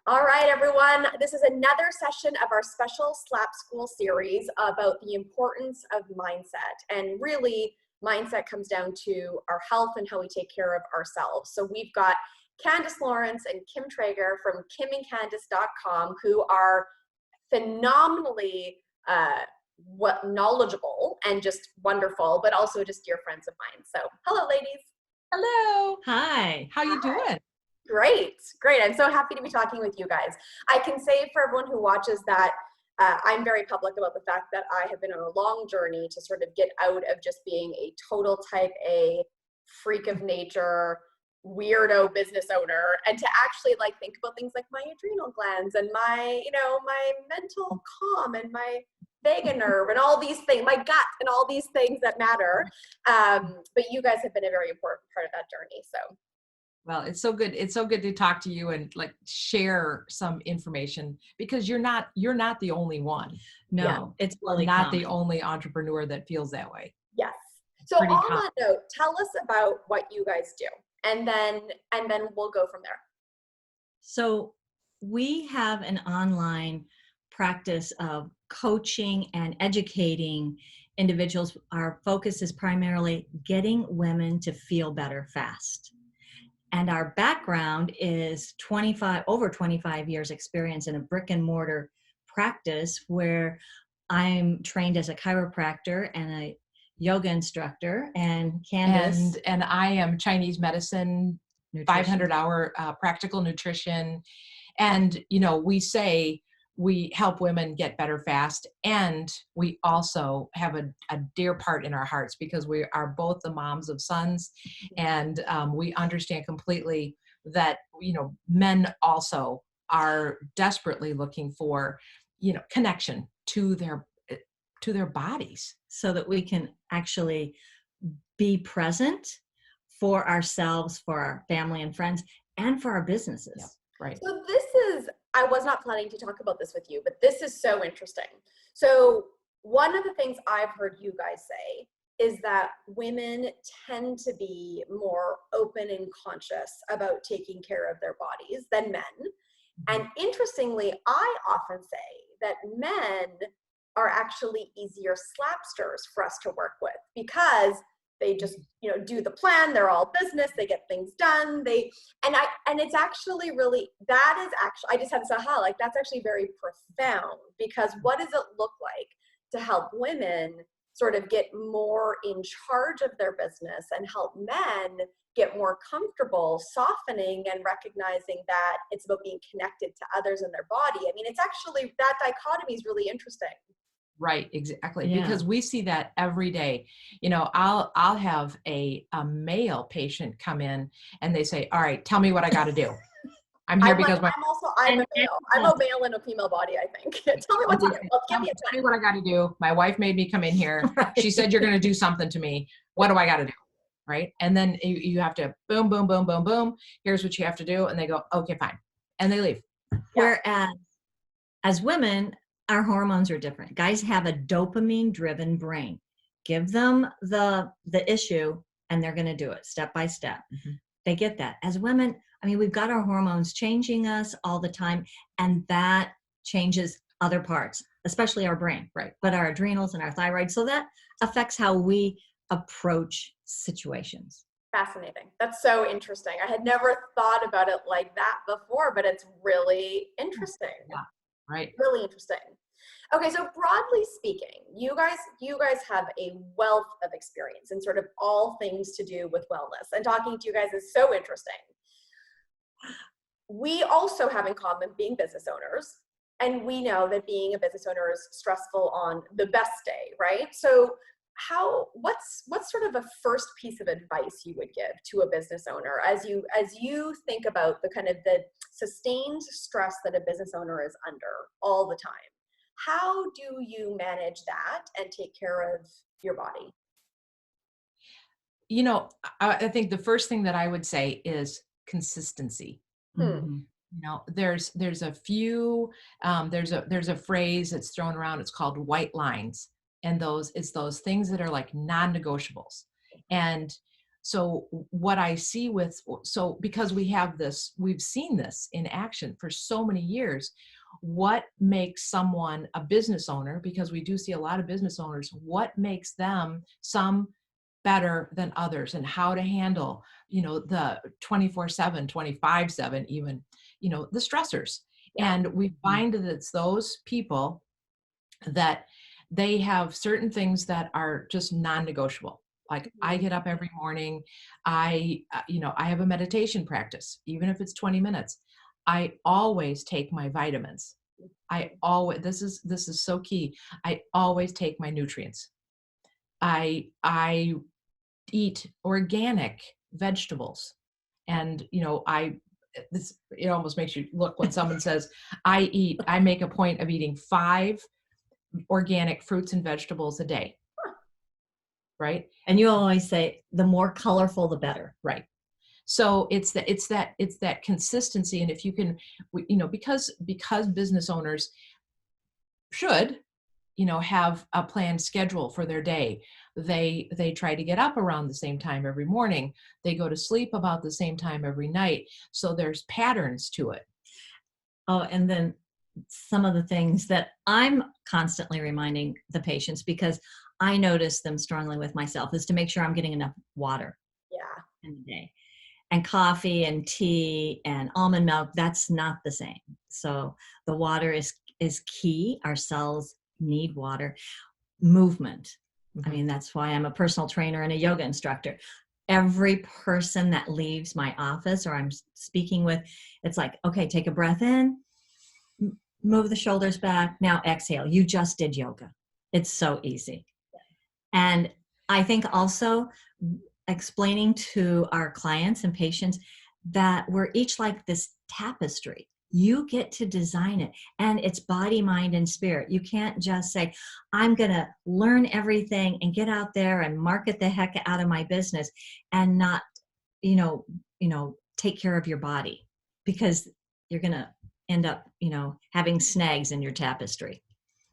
All right, everyone. This is another session of our special SLAP School series about the importance of mindset. And really, mindset comes down to our health and how we take care of ourselves. So we've got Candace Lawrence and Kim Trager from kimandcandace.com, who are phenomenally knowledgeable and just wonderful, but also just dear friends of mine. So hello, ladies. Hello. Hi. How you doing? Great. I'm so happy to be talking with you guys. I can say for everyone who watches that I'm very public about the fact that I have been on a long journey to sort of get out of just being a total type A freak of nature, weirdo business owner, and to actually like think about things like my adrenal glands and my, my mental calm and my vagus nerve and all these things, my gut and all these things that matter. But you guys have been a very important part of that journey. So. Well, it's so good. It's so good to talk to you and like share some information because you're not the only one. No, It's really not the only entrepreneur that feels that way. Yes. So on that note, tell us about what you guys do, and then we'll go from there. So we have an online practice of coaching and educating individuals. Our focus is primarily getting women to feel better fast. And our background is over 25 years experience in a brick and mortar practice where I'm trained as a chiropractor and a yoga instructor, and Candace. And I am Chinese medicine, 500-hour practical nutrition. And, we say we help women get better fast. And we also have a dear part in our hearts because we are both the moms of sons. And we understand completely that, men also are desperately looking for, connection to their bodies. So that we can actually be present for ourselves, for our family and friends, and for our businesses. Yeah, right. So I was not planning to talk about this with you, but this is so interesting. So one of the things I've heard you guys say is that women tend to be more open and conscious about taking care of their bodies than men. Mm-hmm. And interestingly, I often say that men are actually easier slapsters for us to work with because they just, do the plan. They're all business. They get things done. And it's actually really, I just had this aha, like that's actually very profound because what does it look like to help women sort of get more in charge of their business and help men get more comfortable softening and recognizing that it's about being connected to others in their body. I mean, it's actually, that dichotomy is really interesting. Right, exactly. Yeah. Because we see that every day. I'll have a male patient come in and they say, all right, tell me what I got to do. I'm here because I'm a male. I'm a male in a female body, I think. Tell me what to do. Well, tell me what I got to do. My wife made me come in here. Right. She said, you're going to do something to me. What do I got to do? Right. And then you have to boom, boom, boom, boom, boom. Here's what you have to do. And they go, okay, fine. And they leave. Yeah. Whereas as women, our hormones are different. Guys have a dopamine-driven brain. Give them the issue, and they're going to do it step by step. Mm-hmm. They get that. As women, we've got our hormones changing us all the time, and that changes other parts, especially our brain, right? But our adrenals and our thyroid. So that affects how we approach situations. Fascinating. That's so interesting. I had never thought about it like that before, but it's really interesting. Yeah. Right. Really interesting. Okay, so broadly speaking, you guys have a wealth of experience in sort of all things to do with wellness, and talking to you guys is so interesting. We also have in common being business owners, and we know that being a business owner is stressful on the best day, right? So what's sort of a first piece of advice you would give to a business owner as you think about the kind of the sustained stress that a business owner is under all the time? How do you manage that and take care of your body? I think the first thing that I would say is consistency. Mm-hmm. There's a few, there's a phrase that's thrown around. It's called white lines. And it's those things that are like non-negotiables. And So what I see because we have this, we've seen this in action for so many years. What makes someone a business owner, because we do see a lot of business owners, what makes them some better than others, and how to handle, the 24/7, 25/7, even, the stressors. Yeah. And we find that it's those people that they have certain things that are just non-negotiable. Like I get up every morning, I have a meditation practice, even if it's 20 minutes. I always take my vitamins. This is so key. I always take my nutrients. I eat organic vegetables. And, it almost makes you look when someone says, I make a point of eating 5 organic fruits and vegetables a day. Right. And you always say the more colorful, the better. Right. So it's that consistency. And if you can, because business owners should, have a planned schedule for their day. They try to get up around the same time every morning. They go to sleep about the same time every night. So there's patterns to it. Oh, and then some of the things that I'm constantly reminding the patients, because I notice them strongly with myself, is to make sure I'm getting enough water. Yeah. In the day. And coffee and tea and almond milk, that's not the same. So the water is key. Our cells need water. Movement. Mm-hmm. I mean, that's why I'm a personal trainer and a yoga instructor. Every person that leaves my office or I'm speaking with, it's like, okay, take a breath in, move the shoulders back, now exhale. You just did yoga. It's so easy. And I think also explaining to our clients and patients that we're each like this tapestry. You get to design it, and it's body, mind, and spirit. You can't just say, I'm going to learn everything and get out there and market the heck out of my business and not, take care of your body, because you're going to end up, having snags in your tapestry.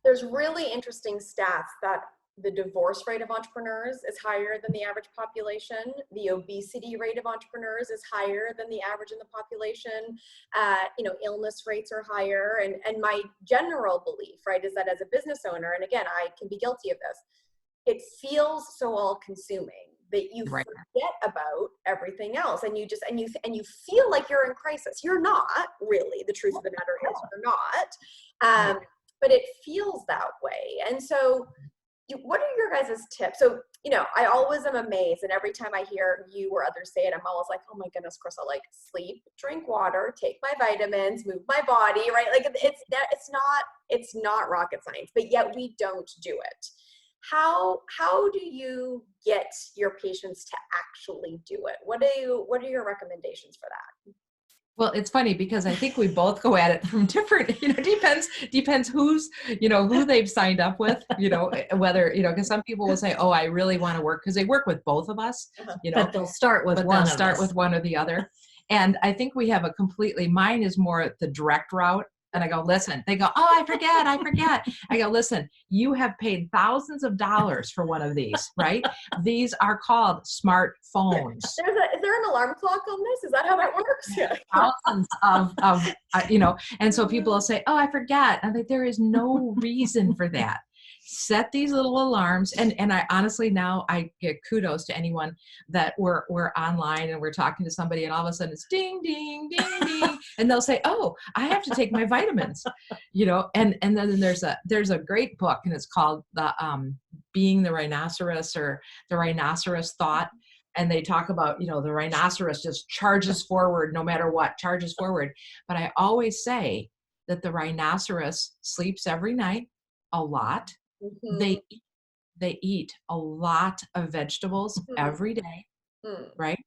There's really interesting stats that the divorce rate of entrepreneurs is higher than the average population. The obesity rate of entrepreneurs is higher than the average in the population. Illness rates are higher. And my general belief, right, is that as a business owner, and again, I can be guilty of this, it feels so all-consuming that you Right. forget about everything else, and you just and you feel like you're in crisis. You're not really. The truth of the matter is you're not. But it feels that way, and so. What are your guys' tips? So, I always am amazed, and every time I hear you or others say it, I'm always like, oh my goodness, Crystal, like sleep, drink water, take my vitamins, move my body, right? Like it's not rocket science, but yet we don't do it. How do you get your patients to actually do it? What are your recommendations for that? Well, it's funny because I think we both go at it from different, depends who's, who they've signed up with, whether, because some people will say, oh, I really want to work, because they work with both of us, But they'll start with with one or the other. And I think we have mine is more the direct route. And I go, listen, they go, oh, I forget. I go, listen, you have paid thousands of dollars for one of these, right? These are called smartphones. Is there an alarm clock on this? Is that how that works? Yeah. Thousands of and so people will say, oh, I forgot. I'm like, there is no reason for that. Set these little alarms. And I honestly, now I get kudos to anyone that we're online and we're talking to somebody and all of a sudden it's ding, ding, ding, ding. And they'll say, oh, I have to take my vitamins, and then there's a great book, and it's called the Being the Rhinoceros, or the Rhinoceros Thought. And they talk about, the rhinoceros just charges forward no matter what, charges forward. But I always say that the rhinoceros sleeps every night a lot. Mm-hmm. They eat a lot of vegetables every day, right?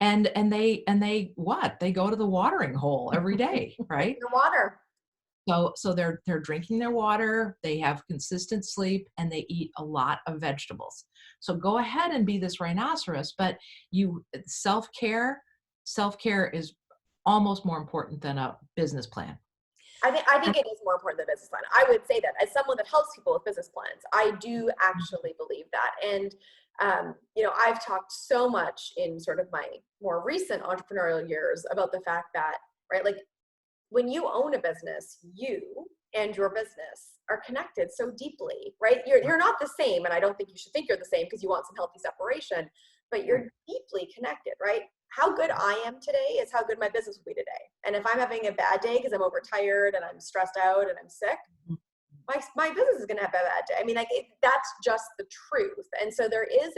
And they what? They go to the watering hole every day, right? Your water. So they're drinking their water, they have consistent sleep, and they eat a lot of vegetables. So go ahead and be this rhinoceros, but self-care is almost more important than a business plan. I think it is more important than the business plan. I would say that as someone that helps people with business plans, I do actually believe that. And, I've talked so much in sort of my more recent entrepreneurial years about the fact that, right, like when you own a business, you and your business are connected so deeply, right? You're not the same. And I don't think you should think you're the same because you want some healthy separation, but you're deeply connected, right? How good I am today is how good my business will be today. And if I'm having a bad day because I'm overtired and I'm stressed out and I'm sick, my business is going to have a bad day. I mean, that's just the truth. And so there is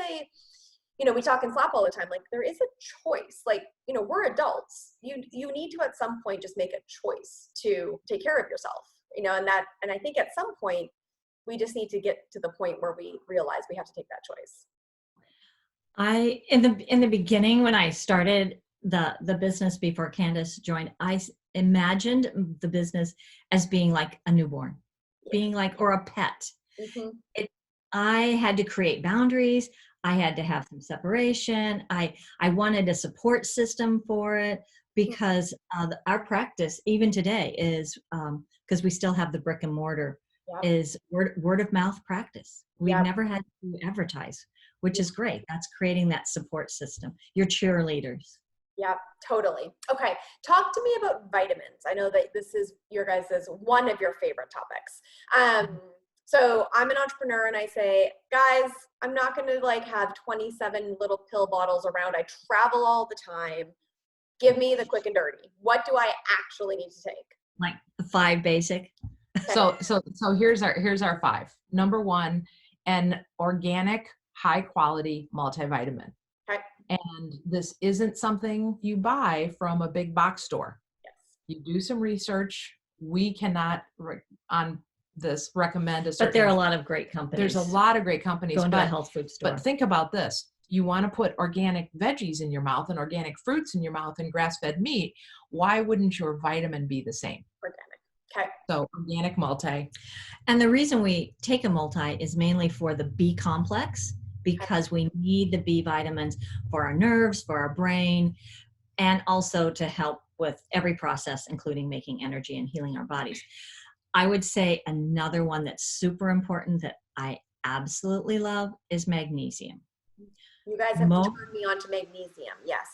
we talk in SLAP all the time, like there is a choice, like, we're adults. You need to, at some point, just make a choice to take care of yourself, and I think at some point we just need to get to the point where we realize we have to take that choice. In the beginning, when I started the business before Candace joined, I imagined the business as being like a newborn, being like, or a pet. Mm-hmm. I had to create boundaries. I had to have some separation. I wanted a support system for it because our practice, even today, is because we still have the brick and mortar, is word of mouth practice. We've never had to advertise, which is great. That's creating that support system. Your cheerleaders. Yeah, totally. Okay. Talk to me about vitamins. I know that this is your guys' one of your favorite topics. So I'm an entrepreneur and I say, guys, I'm not going to have 27 little pill bottles around. I travel all the time. Give me the quick and dirty. What do I actually need to take? Like the 5 basic. So here's our 5. Number 1, an organic, high quality multivitamin. Okay. And this isn't something you buy from a big box store. Yes. You do some research. We cannot on this recommend a certain. But there are a lot of great companies. There's a lot of great companies. Going to a health food store. But think about this. You want to put organic veggies in your mouth and organic fruits in your mouth and grass-fed meat. Why wouldn't your vitamin be the same? Organic. Okay. So organic multi. And the reason we take a multi is mainly for the B complex, because we need the B vitamins for our nerves, for our brain, and also to help with every process, including making energy and healing our bodies. I would say another one that's super important that I absolutely love is magnesium. You guys have turned me on to magnesium. Yes.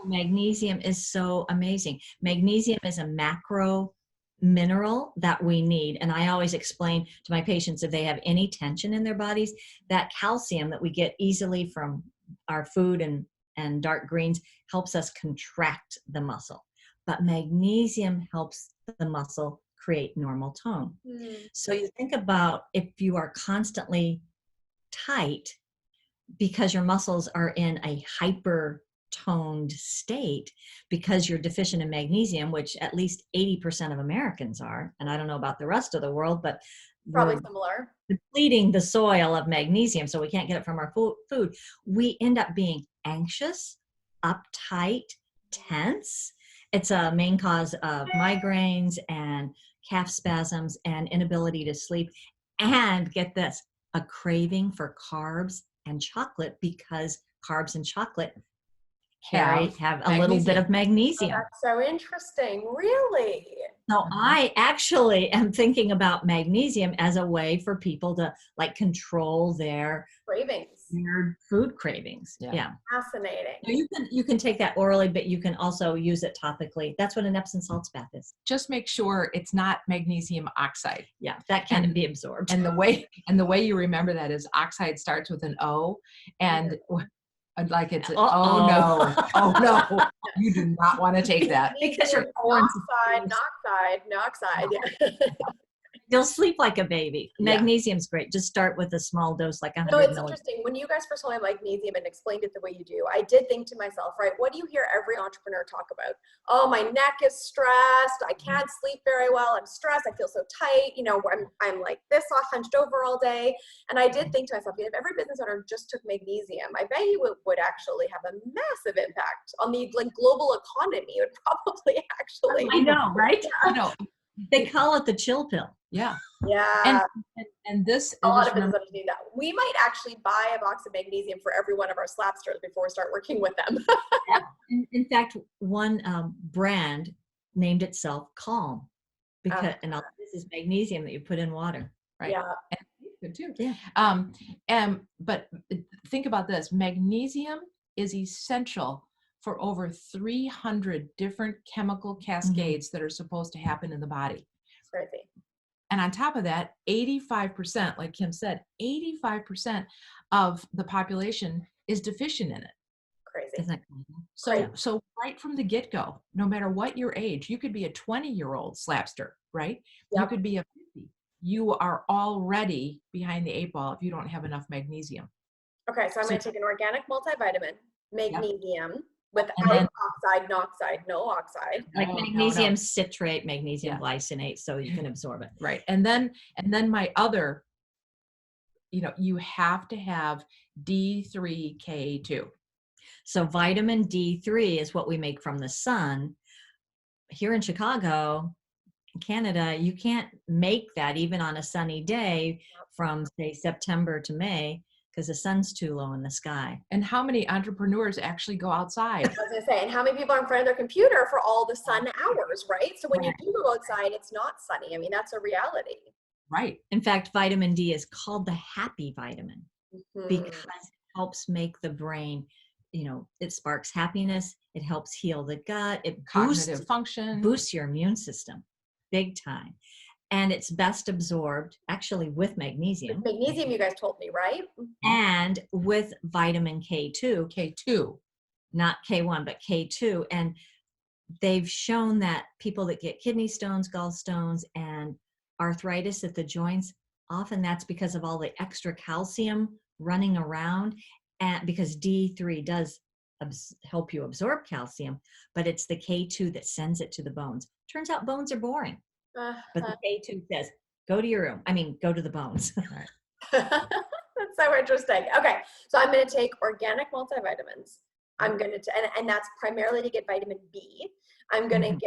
Magnesium is so amazing. Magnesium is a macro mineral that we need. And I always explain to my patients, if they have any tension in their bodies, that calcium that we get easily from our food and dark greens helps us contract the muscle. But magnesium helps the muscle create normal tone. So you think about if you are constantly tight because your muscles are in a hyper toned state because you're deficient in magnesium, which at least 80% of Americans are. And I don't know about the rest of the world, but probably similar. Depleting the soil of magnesium, so we can't get it from our food. We end up being anxious, uptight, tense. It's a main cause of migraines and calf spasms and inability to sleep. And get this, a craving for carbs and chocolate, because carbs and chocolate have a little bit of magnesium. Oh, that's so interesting. Really? So I actually am thinking about magnesium as a way for people to control their cravings, their food cravings. Yeah. Fascinating. So you can take that orally, but you can also use it topically. That's what an Epsom salts bath is. Just make sure it's not magnesium oxide. Yeah, that can be absorbed. And the way you remember that is oxide starts with an O, and it's an, oh no, you do not want to take that. Because you're Oxide. Yeah. You'll sleep like a baby. Magnesium's great. Just start with a small dose, like 100 milligrams. No, it's interesting. When you guys first told me magnesium and explained it the way you do, I did think to myself, right, what do you hear every entrepreneur talk about? Oh, my neck is stressed. I can't sleep very well. I'm stressed. I feel so tight. I'm like this, all hunched over all day. And I did think to myself, if every business owner just took magnesium, I bet you it would actually have a massive impact on the global economy. It would probably actually. I know, right? They call it the chill pill. Yeah. Yeah. And this, a lot of businesses need that. We might actually buy a box of magnesium for every one of our SLAP stores before we start working with them. In fact, one brand named itself Calm. because this is magnesium that you put in water. Right. Yeah. And good too. Yeah. But think about this. Magnesium is essential for over 300 different chemical cascades that are supposed to happen in the body. Crazy. And on top of that, 85%, like Kim said, 85% of the population is deficient in it. Crazy. Isn't it? So right from the get-go, no matter what your age, you could be a 20-year-old slapster, right? You Yep. could be a 50. You are already behind the 8 ball if you don't have enough magnesium. Okay, so I'm going to take an organic multivitamin, magnesium, without oxide, no oxide. Like No, magnesium citrate, magnesium glycinate, so you can absorb it. Right. And then my other, you have to have D3K2. So vitamin D3 is what we make from the sun. Here in Chicago, Canada, you can't make that even on a sunny day from, say, September to May, because the sun's too low in the sky. And how many entrepreneurs actually go outside? I was going to say, and how many people are in front of their computer for all the sun hours, right? So when you do go outside, it's not sunny. I mean, that's a reality. Right. In fact, vitamin D is called the happy vitamin because it helps make the brain, it sparks happiness. It helps heal the gut. It Cognitive function. Boosts your immune system big time. And it's best absorbed actually with magnesium. With magnesium, you guys told me, right? And with vitamin K2. K2. Not K1, but K2. And they've shown that people that get kidney stones, gallstones, and arthritis at the joints, often that's because of all the extra calcium running around. And because D3 does help you absorb calcium, but it's the K2 that sends it to the bones. Turns out bones are boring. But the K2 says, go to your room. Go to the bones. That's so interesting. Okay, so I'm going to take organic multivitamins. I'm going to, and that's primarily to get vitamin B. I'm going to take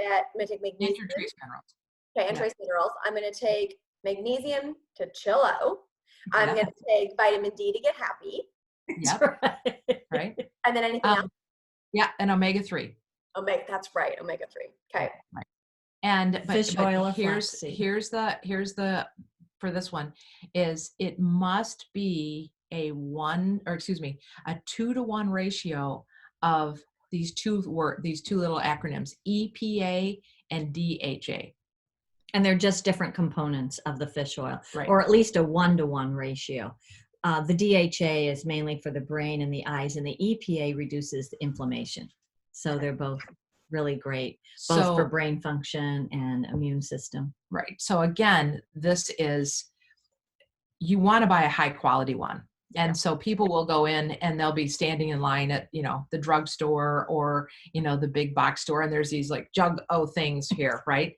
magnesium. And your trace minerals. Okay, and trace minerals. I'm going to take magnesium to chill out. I'm going to take vitamin D to get happy. Yep. Right. And then anything else? Yeah, and omega-3. That's right, omega-3. Okay. Right. And fish oil or here's the for this one is it must be a 2-to-1 ratio of these two little acronyms, EPA and DHA. And they're just different components of the fish oil, right. Or at least a 1-to-1 ratio. The DHA is mainly for the brain and the eyes, and the EPA reduces the inflammation. So they're both really great, both for brain function and immune system. Right. So again, you want to buy a high quality one. And so people will go in and they'll be standing in line at, the drugstore or, the big box store. And there's these like things here, right?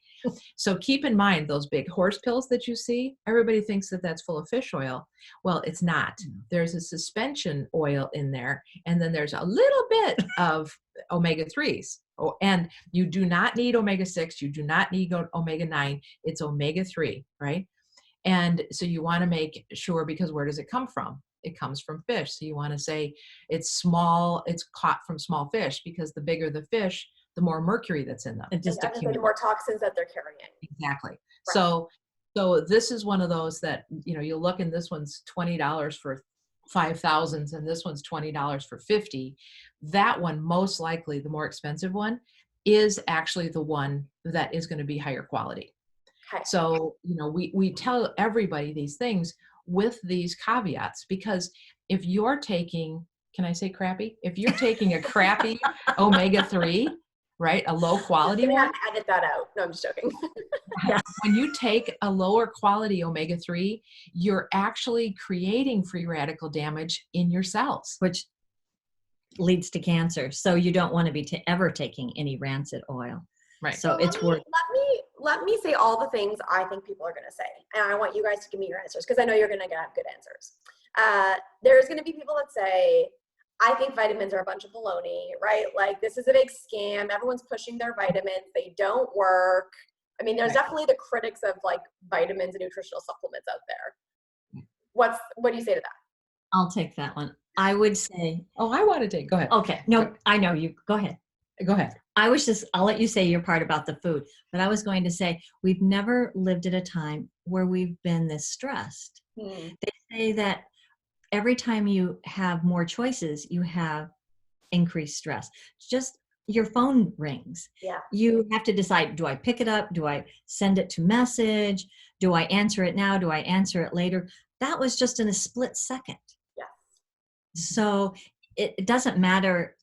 So keep in mind those big horse pills that you see, everybody thinks that that's full of fish oil. Well, it's not. There's a suspension oil in there. And then there's a little bit of omega-3s. Oh, and you do not need omega-6. You do not need omega-9. It's omega-3, right? And so you want to make sure, because where does it come from? It comes from fish. So you want to say it's caught from small fish, because the bigger the fish, the more mercury that's in them. It just the more toxins that they're carrying. Exactly. Right. So this is one of those that, you look, and this one's $20 for 5,000s and this one's $20 for 50. That one, most likely the more expensive one, is actually the one that is going to be higher quality. Okay. So, we tell everybody these things with these caveats, because if you're taking, can I say crappy? If you're taking a crappy omega-3, right, a low quality one. Have to edit that out. No, I'm just joking. When you take a lower quality omega-3, you're actually creating free radical damage in your cells, which leads to cancer. So you don't want to be ever taking any rancid oil. Right. So it's worth. Let me say all the things I think people are going to say, and I want you guys to give me your answers, because I know you're going to have good answers. There's going to be people that say, I think vitamins are a bunch of baloney, right? Like, this is a big scam. Everyone's pushing their vitamins. They don't work. I mean, there's definitely the critics of like vitamins and nutritional supplements out there. What do you say to that? I'll take that one. I would say. Oh, I want to take. Go ahead. Okay. No, I know you. Go ahead. Go ahead. I'll let you say your part about the food, but I was going to say, we've never lived at a time where we've been this stressed. Hmm. They say that every time you have more choices, you have increased stress. Just your phone rings. Yeah. You have to decide, do I pick it up? Do I send it to message? Do I answer it now? Do I answer it later? That was just in a split second. Yeah. So it doesn't matter.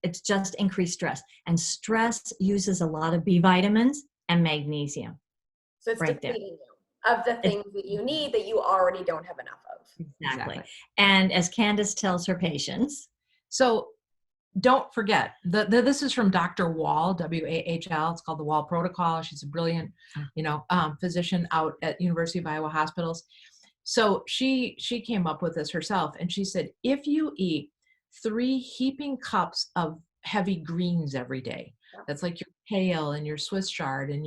It's just increased stress, and stress uses a lot of B vitamins and magnesium. So it's Right there. depleting you of the things that you need that you already don't have enough of. Exactly. And as Candace tells her patients, So don't forget, this is from Dr. Wall, W-A-H-L. It's called the Wall Protocol. She's a brilliant, physician out at University of Iowa Hospitals. So she came up with this herself, and she said, if you eat 3 heaping cups of heavy greens every day, that's like your kale and your Swiss chard and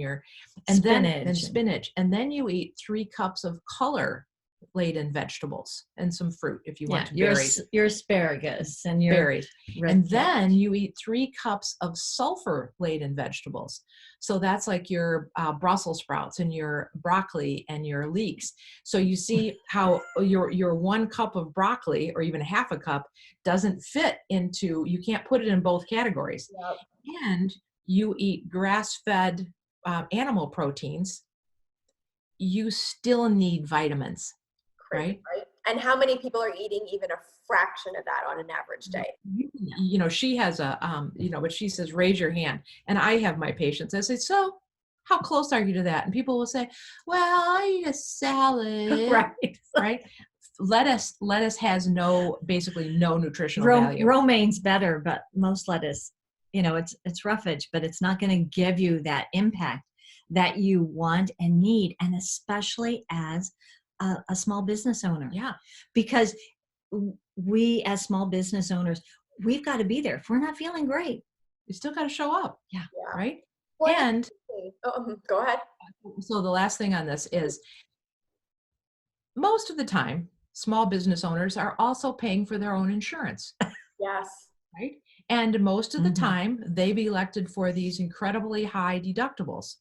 spinach, and then you eat 3 cups of color laden vegetables and some fruit if you want to your asparagus and your berries, and then you eat 3 cups of sulfur laden vegetables. So that's like your Brussels sprouts and your broccoli and your leeks. So you see how your 1 cup of broccoli, or even half a cup, doesn't fit into, you can't put it in both categories. Yep. And you eat grass-fed animal proteins, you still need vitamins. Right? And how many people are eating even a fraction of that on an average day? She has but she says, raise your hand. And I have my patients, I say, so how close are you to that? And people will say, well, I eat a salad. Right. Lettuce has basically no nutritional value. Romaine's better, but most lettuce, it's roughage, but it's not going to give you that impact that you want and need. And especially as a small business owner. Yeah. Because we as small business owners, we've got to be there. If we're not feeling great, you still got to show up. Yeah. Right. Well, and go ahead. So the last thing on this is, most of the time, small business owners are also paying for their own insurance. Yes. Right. And most of the time they've elected for these incredibly high deductibles.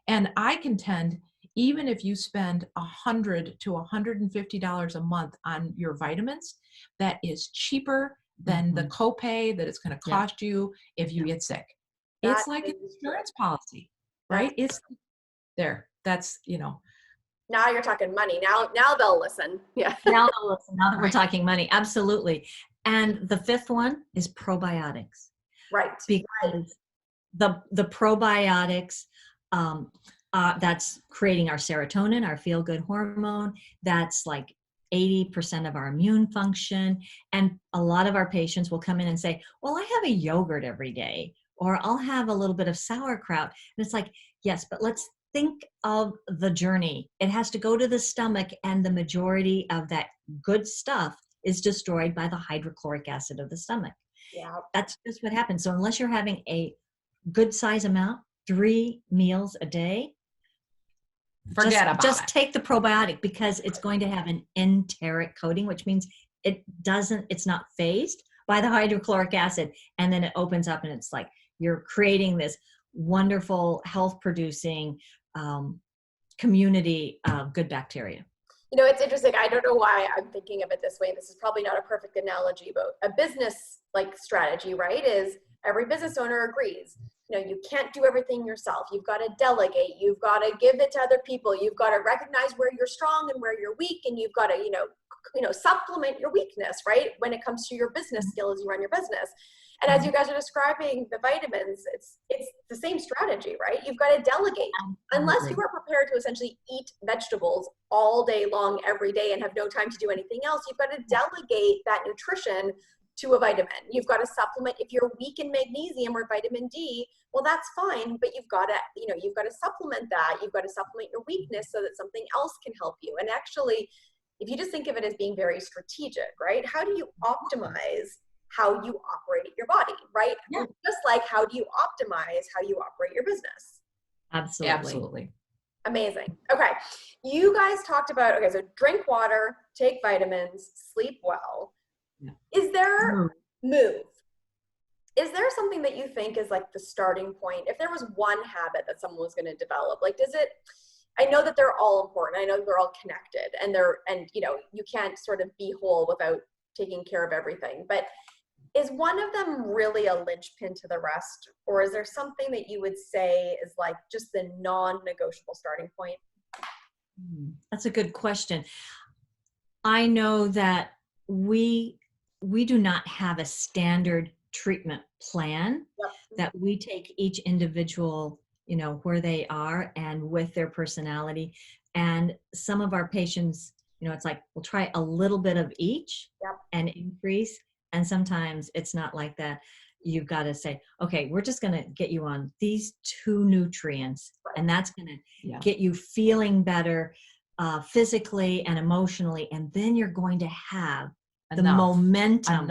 And I contend, even if you spend $100 to $150 a month on your vitamins, that is cheaper than the copay that it's going to cost you if you get sick. It's like an insurance policy, right? It's there. That's, Now you're talking money. Now they'll listen. Yeah. Now they'll listen. Now that we're talking money. Absolutely. And the 5th one is probiotics. Right. Because the probiotics, that's creating our serotonin, our feel-good hormone. That's like 80% of our immune function. And a lot of our patients will come in and say, well, I have a yogurt every day, or I'll have a little bit of sauerkraut. And it's like, yes, but let's think of the journey. It has to go to the stomach, and the majority of that good stuff is destroyed by the hydrochloric acid of the stomach. Yeah. That's just what happens. So unless you're having a good size amount, 3 meals a day, just take the probiotic, because it's going to have an enteric coating, which means it's not phased by the hydrochloric acid. And then it opens up, and it's like you're creating this wonderful health producing community of good bacteria. It's interesting. I don't know why I'm thinking of it this way. This is probably not a perfect analogy, but a business strategy, right, is every business owner agrees. You can't do everything yourself. You've got to delegate. You've got to give it to other people. You've got to recognize where you're strong and where you're weak, and you've got to, supplement your weakness, right, when it comes to your business skill as you run your business. And as you guys are describing the vitamins, it's the same strategy, right? You've got to delegate. Unless you are prepared to essentially eat vegetables all day long, every day, and have no time to do anything else, you've got to delegate that nutrition to a vitamin. You've got to supplement. If you're weak in magnesium or vitamin D, well, that's fine, but you've got to supplement that. You've got to supplement your weakness so that something else can help you. And actually, if you just think of it as being very strategic, right? How do you optimize how you operate your body, right? Yeah. Just like how do you optimize how you operate your business? Absolutely. Amazing. Okay. You guys talked about, so drink water, take vitamins, sleep well. Yeah. Is there move? is there something that you think is like the starting point? If there was one habit that someone was going to develop, like, does it, I know that they're all important. I know that they're all connected, and you know, you can't sort of be whole without taking care of everything. But is one of them really a linchpin to the rest? Or is there something that you would say is like just the non-negotiable starting point? That's a good question. I know that we do not have a standard treatment plan. Yep. That we take each individual, you know, where they are and with their personality. And some of our patients, you know, it's like, we'll try a little bit of each. Yep. And increase. And sometimes it's not like that. You've got to say, okay, we're just going to get you on these 2 nutrients, Right. and that's going to get you feeling better physically and emotionally. And then you're going to have the momentum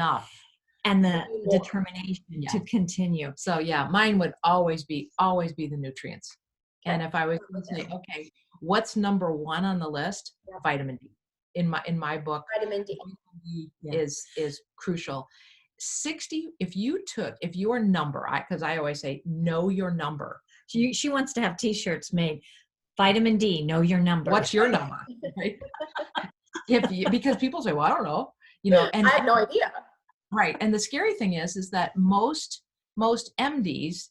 and the determination to continue. So yeah, mine would always be the nutrients. And if I was going to say, okay, what's number 1 on the list? Vitamin D. In my book, Vitamin D is crucial. 60, if your number, because I always say, know your number. She wants to have t-shirts made. Vitamin D, know your number. What's your number? Right? Because people say, well, I don't know, you know, and I have no idea. Right. And the scary thing is that most MDs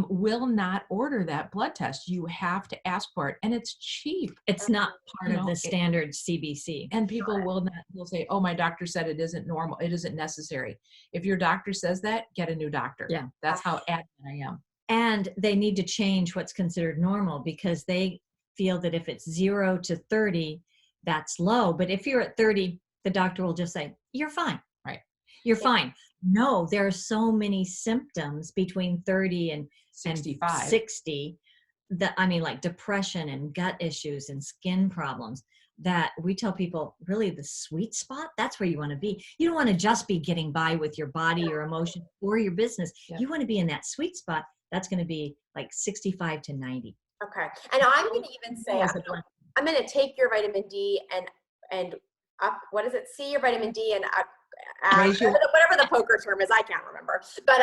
will not order that blood test. You have to ask for it, and it's cheap. It's not part of the standard CBC. And people will say, oh, my doctor said it isn't normal. It isn't necessary. If your doctor says that, get a new doctor. Yeah. That's how adamant I am. And they need to change what's considered normal, because they feel that if it's 0 to 30, that's low. But if you're at 30, the doctor will just say, you're fine. Right. You're fine. No, there are so many symptoms between 30 and 65. 60 that, I mean, like depression and gut issues and skin problems, that we tell people, really the sweet spot, that's where you want to be. You don't want to just be getting by with your body, your emotion, or your business. You want to be in that sweet spot. That's going to be like 65 to 90. Okay. And I'm going to even say, I'm going to take your vitamin D and up, what is it? See your vitamin D and whatever the poker term is, I can't remember. But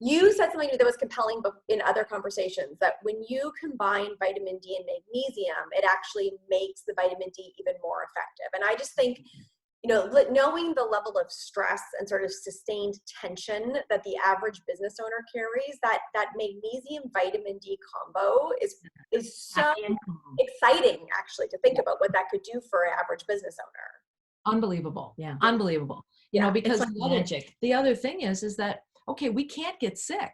you said something that was compelling in other conversations, that when you combine vitamin D and magnesium, it actually makes the vitamin D even more effective. And I just think, you know, knowing the level of stress and sort of sustained tension that the average business owner carries, that magnesium vitamin D combo is so exciting, actually, to think about what that could do for an average business owner. Unbelievable. Yeah. Unbelievable. You know, because like the other thing is that, okay, we can't get sick.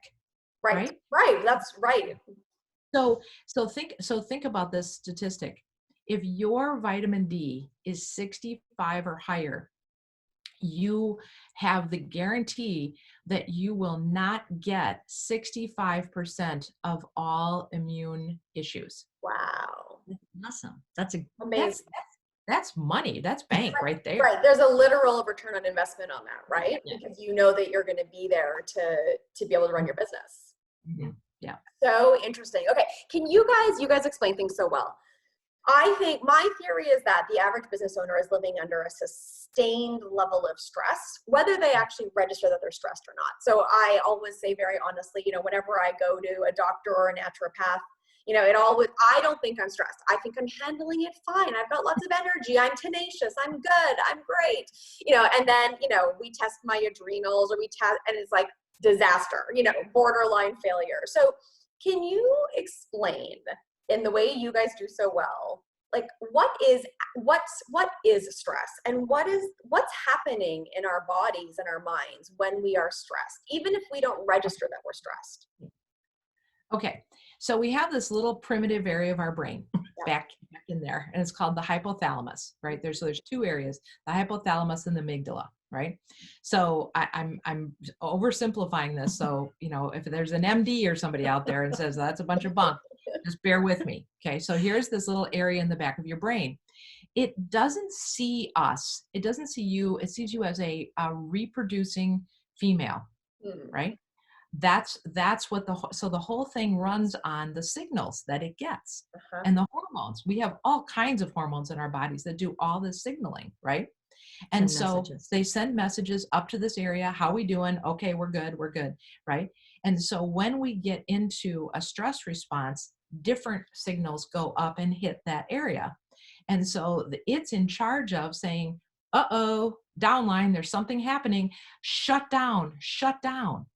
Right. That's right. So think about this statistic. If your vitamin D is 65 or higher, you have the guarantee that you will not get 65% of all immune issues. Wow. Awesome. That's amazing. That's money. That's bank right there. Right. There's a literal return on investment on that, right? Yeah. Because you know that you're going to be there to be able to run your business. Mm-hmm. Yeah. So interesting. Okay. Can you guys explain things so well. I think my theory is that the average business owner is living under a sustained level of stress, whether they actually register that they're stressed or not. So I always say very honestly, you know, whenever I go to a doctor or a naturopath, you know, I don't think I'm stressed. I think I'm handling it fine. I've got lots of energy. I'm tenacious. I'm good. I'm great. You know, and then, you know, we test my adrenals, or and it's like disaster, you know, borderline failure. So can you explain, in the way you guys do so well, like what is stress, and what's happening in our bodies and our minds when we are stressed, even if we don't register that we're stressed? Okay, so we have this little primitive area of our brain back in there, and it's called the hypothalamus, right? There's 2 areas, the hypothalamus and the amygdala, right? So I'm oversimplifying this. So, you know, if there's an MD or somebody out there and says that's a bunch of bunk, just bear with me. Okay, so here's this little area in the back of your brain. It doesn't see us. It doesn't see you. It sees you as a reproducing female, right? That's what the whole thing runs on the signals that it gets and the hormones. We have all kinds of hormones in our bodies that do all this signaling, right? And Send so messages. they send messages up to this area. How we doing? Okay, we're good, right? And so when we get into a stress response, different signals go up and hit that area. And so it's in charge of saying, uh-oh, downline, there's something happening. Shut down,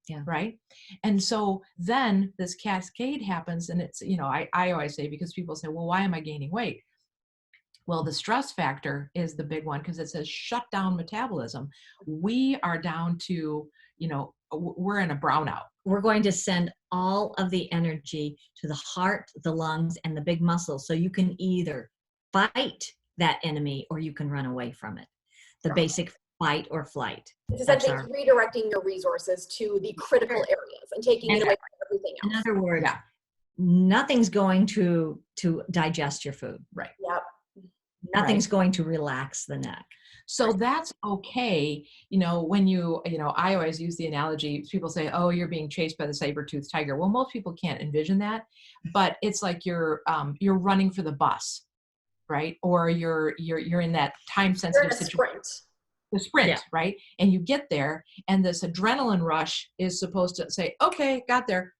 Yeah. right? And so then this cascade happens, and it's, I always say, because people say, well, why am I gaining weight? Well, the stress factor is the big one, because it says shut down metabolism. We are down to, we're in a brownout. We're going to send all of the energy to the heart, the lungs, and the big muscles. So you can either fight that enemy or you can run away from it. The basic fight or flight. It's essentially redirecting your resources to the critical areas and taking it away from everything else. In other words, nothing's going to digest your food. Right. Yep. Nothing's going to relax the neck. So that's okay. When I always use the analogy, people say, oh, you're being chased by the saber-toothed tiger. Well, most people can't envision that, but it's like you're running for the bus, right? Or you're in that time-sensitive situation. The sprint, right? And you get there, and this adrenaline rush is supposed to say, okay, got there.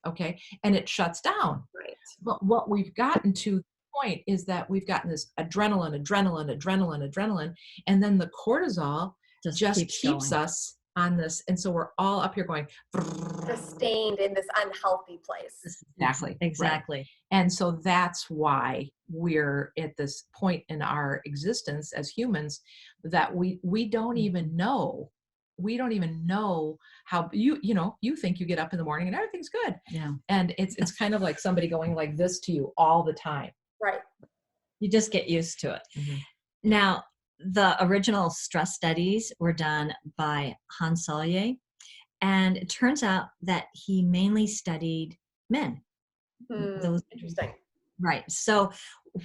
Okay. And it shuts down. Right. But what we've gotten to point is that we've gotten this adrenaline, and then the cortisol just keeps us on this. And so we're all up here going sustained in this unhealthy place. Exactly. Right. And so that's why we're at this point in our existence as humans that we don't even know. We don't even know how you think you get up in the morning and everything's good. Yeah. And it's kind of like somebody going like this to you all the time. Right. You just get used to it. Mm-hmm. Now, the original stress studies were done by Hans Selye, and it turns out that he mainly studied men. Interesting. Right. So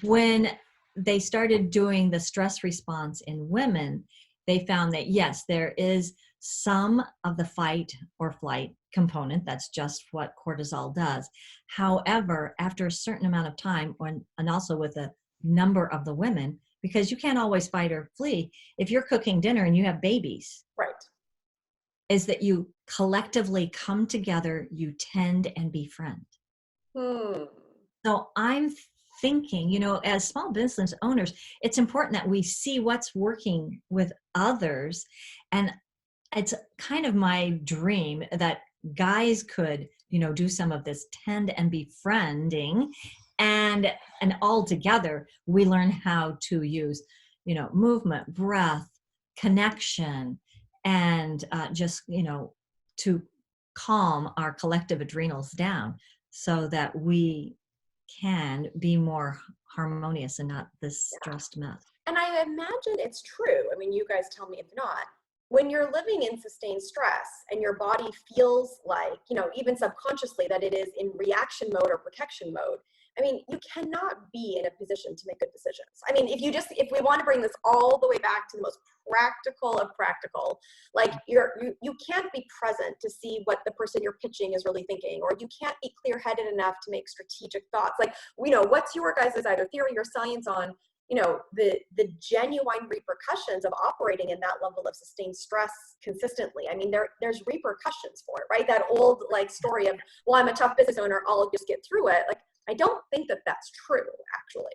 when they started doing the stress response in women, they found that, yes, there is some of the fight or flight component. That's just what cortisol does. However, after a certain amount of time, and also with a number of the women, because you can't always fight or flee, if you're cooking dinner and you have babies, right, is that you collectively come together, you tend and befriend. So I'm thinking, as small business owners, it's important that we see what's working with others. And it's kind of my dream that guys could, do some of this tend and befriending, and all together we learn how to use, movement, breath, connection, and just, to calm our collective adrenals down so that we can be more harmonious and not this stressed mess. And I imagine it's true. I mean, you guys tell me if not. When you're living in sustained stress and your body feels like, even subconsciously, that it is in reaction mode or protection mode, I mean, you cannot be in a position to make good decisions. I mean, if we want to bring this all the way back to the most practical of practical, like you can't be present to see what the person you're pitching is really thinking, or you can't be clear-headed enough to make strategic thoughts. Like, what's your guys' either theory or science on, the genuine repercussions of operating in that level of sustained stress consistently? I mean, there's repercussions for it, right? That old story of, well, I'm a tough business owner, I'll just get through it. Like, I don't think that that's true, actually.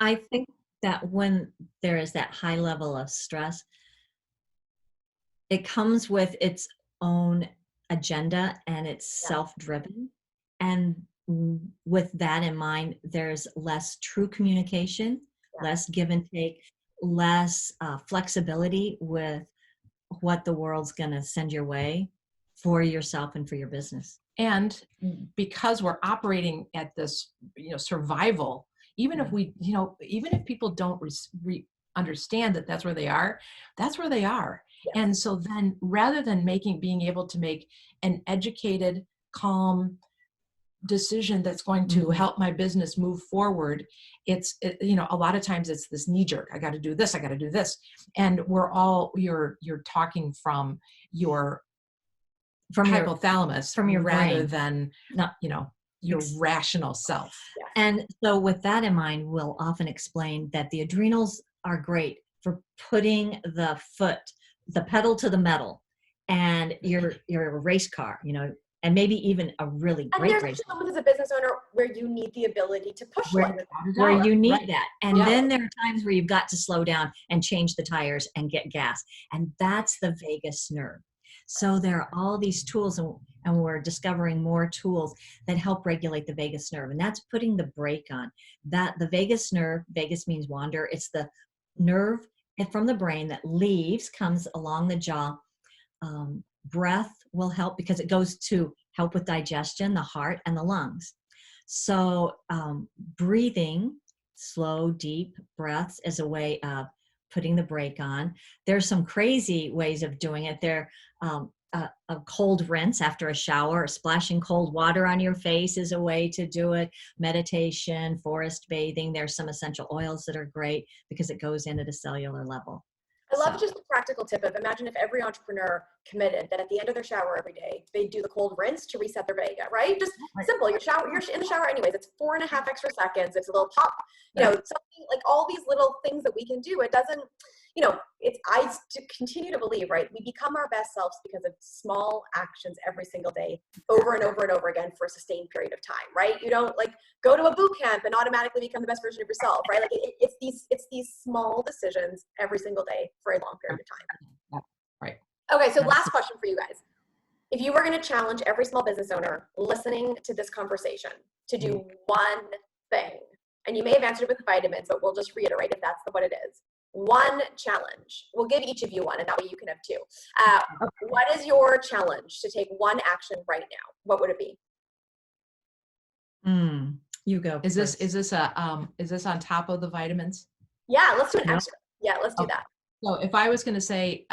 I think that when there is that high level of stress, it comes with its own agenda and it's self-driven. And with that in mind, there's less true communication, less give and take, less flexibility with what the world's going to send your way for yourself and for your business. And because we're operating at this, survival, even if we, even if people don't understand that that's where they are, that's where they are. Yes. And so then rather than being able to make an educated, calm decision that's going to help my business move forward, a lot of times it's this knee jerk. I got to do this. And you're talking from your hypothalamus, from your rather brain. Than your rational self. And so with that in mind, we'll often explain that the adrenals are great for putting the pedal to the metal, and you're a race car, and maybe even a really And great there's race actually moments as a business owner where you need the ability to push where, like where you need Right. that. And Yeah. then there are times where you've got to slow down and change the tires and get gas. And that's the vagus nerve. So there are all these tools, and we're discovering more tools that help regulate the vagus nerve. And that's putting the brake on. That the vagus nerve, vagus means wander, it's the nerve from the brain that comes along the jaw. Breath will help because it goes to help with digestion, the heart, and the lungs. So breathing, slow, deep breaths is a way of putting the brake on. There's some crazy ways of doing it. A cold rinse after a shower, or splashing cold water on your face is a way to do it. Meditation, forest bathing. There's some essential oils that are great because it goes in at a cellular level. I love just the practical tip of, imagine if every entrepreneur committed that at the end of their shower every day, they do the cold rinse to reset their vega, right? Just simple. You're in the shower anyways. It's 4.5 extra seconds. It's a little pop, something like all these little things that we can do. It doesn't, I continue to believe, right? We become our best selves because of small actions every single day, over and over and over again for a sustained period of time, right? You don't go to a boot camp and automatically become the best version of yourself, right? It's these small decisions every single day for a long period of time. Right. Okay, so last question for you guys. If you were going to challenge every small business owner listening to this conversation to do one thing, and you may have answered it with vitamins, but we'll just reiterate if that's what it is. One challenge. We'll give each of you one, and that way you can have two. What is your challenge to take one action right now? What would it be? You go. Is this on top of the vitamins? Yeah, let's do an extra. Yeah, let's do that. So if I was going to say,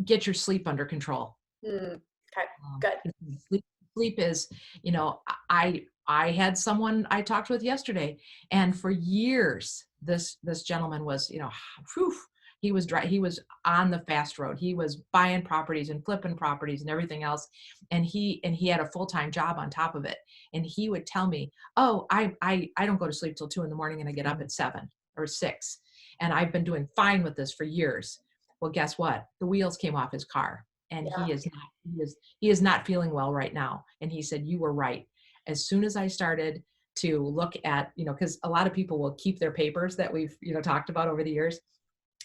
get your sleep under control. Okay, good. Sleep is, I had someone I talked with yesterday, and for years, this gentleman was, he was on the fast road. He was buying properties and flipping properties and everything else. And he had a full-time job on top of it. And he would tell me, oh, I don't go to sleep till 2 a.m. and I get up at 7 or 6. And I've been doing fine with this for years. Well, guess what? The wheels came off his car, and he is not feeling well right now. And he said, you were right. As soon as I started to look at, because a lot of people will keep their papers that we've, talked about over the years.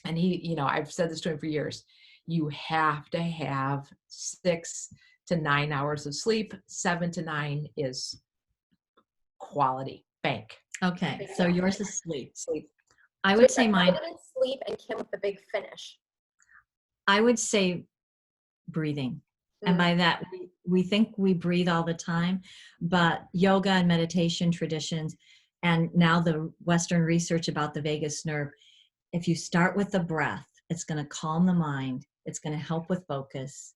And I've said this to him for years. You have to have 6 to 9 hours of sleep. 7 to 9 is quality bank. Okay. So yours is sleep. I So would say mine. Sleep, and Kim with the big finish. I would say breathing. And by that, we think we breathe all the time, but yoga and meditation traditions, and now the Western research about the vagus nerve, if you start with the breath, it's going to calm the mind. It's going to help with focus.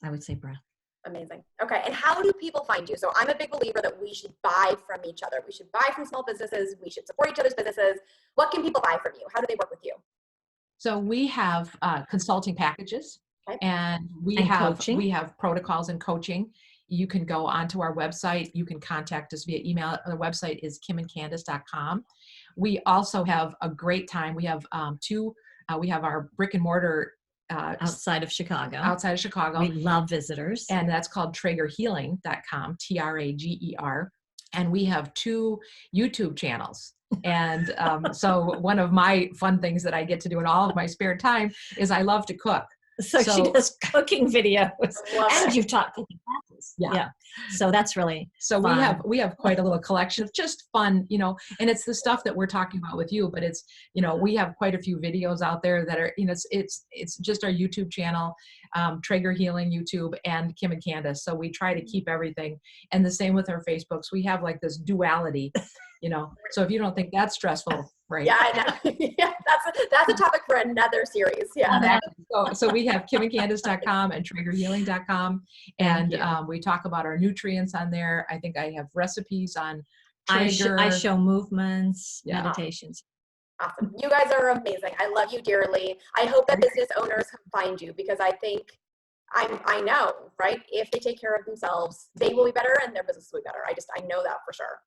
I would say breath. Amazing. Okay. And how do people find you? So I'm a big believer that we should buy from each other. We should buy from small businesses. We should support each other's businesses. What can people buy from you? How do they work with you? So we have consulting packages, and we have protocols and coaching. You can go onto our website. You can contact us via email. Our website is kimandcandace.com. We also have a great time. We have we have our brick and mortar outside of Chicago. We love visitors. And that's called tragerhealing.com, Trager. And we have 2 YouTube channels. And so one of my fun things that I get to do in all of my spare time is I love to cook. So she does cooking videos, and you've taught cooking classes. Yeah. So that's really fun. we have quite a little collection of just fun, and it's the stuff that we're talking about with you, but it's, we have quite a few videos out there that are, it's just our YouTube channel, Trager Healing YouTube, and Kim and Candace. So we try to keep everything, and the same with our Facebooks. We have this duality, so if you don't think that's stressful, right? Yeah, I know. Yeah, that's a topic for another series. Yeah. So we have kimandcandace.com and tragerhealing.com, and we talk about our nutrients on there. I think I have recipes on Trager. I show movements, meditations. Awesome. You guys are amazing. I love you dearly. I hope that business owners find you, because I think I know, right? If they take care of themselves, they will be better and their business will be better. I know that for sure.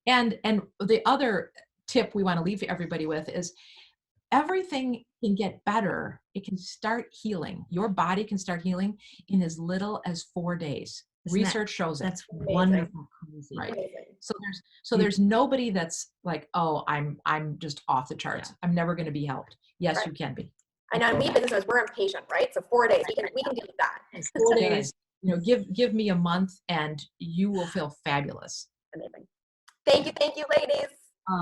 And the other tip we want to leave everybody with is, everything can get better. It can start healing. Your body can start healing in as little as 4 days. Research shows it. That's Amazing. wonderful. Crazy. Right. Amazing. So there's nobody that's like, oh, I'm just off the charts. Yeah. I'm never going to be helped. Yes, Right. you can be. I know me business owners, we're impatient, right? So 4 days, we can deal with that. 4 days, give me a month and you will feel fabulous. Amazing. Thank you, ladies.